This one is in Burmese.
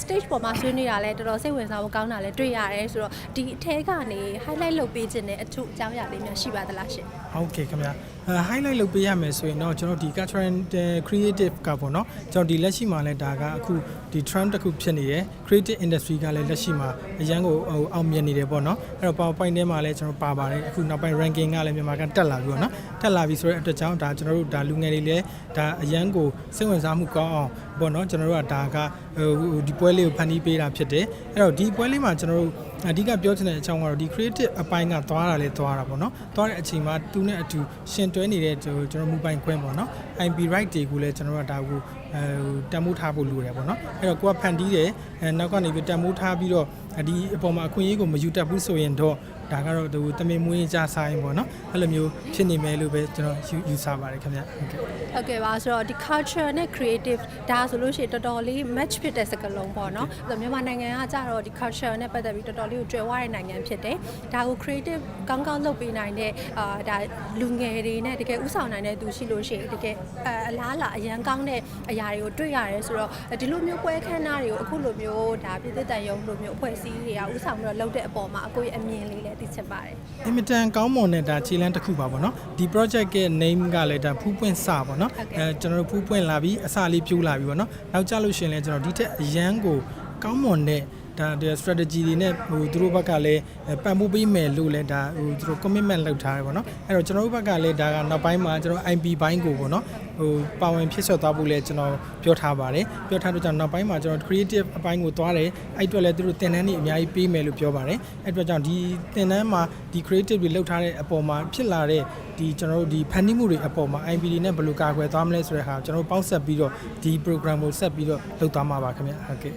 stage ပေါ်မှာဆွေးနွေးရလဲတော်တော်စိတ်ဝင်စားဖို့ကောင်းတာလဲတွေ့ရတယ်ဆိုတော့ဒီအထဲကနေ highlight လုပ်ပေးခြင်းနဲ့အထူးအကြောင်းအရာလေးများရှိပါသလားရှင်ဟုတ်ကဲ့ခင်ဗျာhighlight လုပ်ပေးရမယ်ဆိုရင်တော့ကျွန်တော်ဒီ cultural creative ကပေါ့နော်ကျွန်တော်ဒီလက်ရှိမှာလဲဒါကအခုဒီ trend တစ်ခုဖြစ်နေတယ် creative industry ကလည်းလက်ရှိမှာအရန်ကိုအောင်မြင်နေတယ်ပေါ့နော်အဲ့တော့ PowerPoint ထဲမှာလည်းကျွန်တော်ပါပါတယ်အခုနောက်ပိုင်း ranking ကလည်းမြန်မာကတက်လာပြီပေါ့နော်တက်လာပြီဆိုတဲ့အတွက်ကြောင့်ဒါကျွန်တော်တို့ဒါလူငယ်တွေလည်းဒါအရန်ကိုစိတ်ဝင်စားမှုကောင်းအောင်ပေါ့နော်ကျွန်တော်တို့ကဒါကဒီပွဲလေးကိုဖန်တီးပေးတာဖြစ်တယ်အဲ့တော့ဒီပွဲလေးမှာကျွန်တော်တို့အဓိကပြောချင်တဲ့အကြောင်းကတော့ဒီ creative အပိုင်းကသွားတာလေသွားတာပေါ့နော်သွားတဲ့အချိန်မှာသူနဲ့အတူရှင်တွဲနေတဲ့ကျွန်တော်မူပိုင်ခွင့်ပေါ့နော် IP right တွေကိုလည်းကျွန်တော်တို့ကဒါကိုတန်ဖိုးထားဖို့လိုတယ်ပေါ့နော်အဲ့တော့ကိုကဖန်တီးတယ်နောက်ကနေပြီးတန်ဖိုးထားပြီးတော့ဒီအပေါ်မှာအခွင့်အရေးကိုမယူတတ်ဘူးဆိုရင်တော့ဒါကတော့သူတမင်မွေးကြဆိုင်ပေါ့နော်အဲ့လိုမျိုးဖြစ်နေမယ်လို့ပဲကျွန်တော်ယူဆပါတယ်ခင်ဗျဟုတ်ကဲ့ပါဆိုတော့ဒီ culture နဲ့ creative ဒါဆိုလို့ရှိရင်တော်တော်လေး match ဖြစ်တဲ့စကားလုံးပေါ့နော်ဆိုတော့မြန်မာနိုင်ငံကကြတော့ဒီ culture နဲ့ပတ်သက်ပြီးတော်တော်လေးကိုကြွယ်ဝတဲ့နိုင်ငံဖြစ်တယ်ဒါကို creative ကောင်းကောင်းလုပ်ပေးနိုင်တဲ့ဒါလူငယ်တွေနဲ့တကယ်ဥဆောင်နိုင်တဲ့သူရှိလို့ရှိရင်တကယ်အလားလာအရန်ကောင်းတဲ့အရာတွေကိုတွေ့ရတယ်ဆိုတော့ဒီလိုမျိုးပွဲခန်းသားတွေကိုအခုလိုမျိုးဒါပြည်သက်တန်ရုံလိုမျိုးအဖွဲ့အစည်းတွေကဥဆောင်ပြီးတော့လုပ်တဲ့အပေါ်မှာအကိုရဲ့အမြင်လေးလည်းသိချင်ပါတယ်အင်မတန်ကောင်းမွန်တဲ့ဒါခြေလှမ်းတစ်ခုပါပေါ့နော်ဒီ project ရဲ့ name ကလည်းဒါဖူးပွင့်စပေါ့နော်ကျွန်တော်တို့ဖူးပွင့်လာပြီးအစလေးပြိုးလာပြီပေါ့နော်နောက်ကြလို့ရှိရင်လည်းကျွန်တော်ဒီထက်အရန်ကိုကောင်းမွန်တဲ့ဒါ strategy တွေနဲ့သူတို့ဘက်ကလည်းပံ့ပိုးပေးမယ်လို့လည်းဒါသူတို့ commitment လုပ်ထားတယ်ပေါ့နော်အဲ့တော့ကျွန်တော်တို့ဘက်ကလည်းဒါကနောက်ပိုင်းမှာကျွန်တော် IP ဘိုင်းကိုပေါ့နော်ပါဝင်ဖြစ်ဆွတ်သွားဖို့လည်းကျွန်တော်ပြောထားပါတယ်ပြောထားတော့ကျွန်တော်နောက်ပိုင်းမှာကျွန်တော် creative အပိုင်းကိုသွားတယ်အဲ့အတွက်လည်းသူတို့သင်တန်းတွေအများကြီးပေးမယ်လို့ပြောပါတယ်အဲ့အတွက်ကြောင့်ဒီသင်တန်းမှာဒီ creative တွေလုပ်ထားတဲ့အပေါ်မှာဖြစ်လာတဲ့ဒီကျွန်တော်တို့ဒီဖန်တီးမှုတွေအပေါ်မှာ IP တွေနဲ့ဘယ်လိုကာကွယ်သွားမလဲဆိုတဲ့ဟာကျွန်တော်တို့ပေါင်းဆက်ပြီးတော့ဒီ program ကိုဆက်ပြီးတော့လုပ်သွားမှာပါခင်ဗျဟုတ်ကဲ့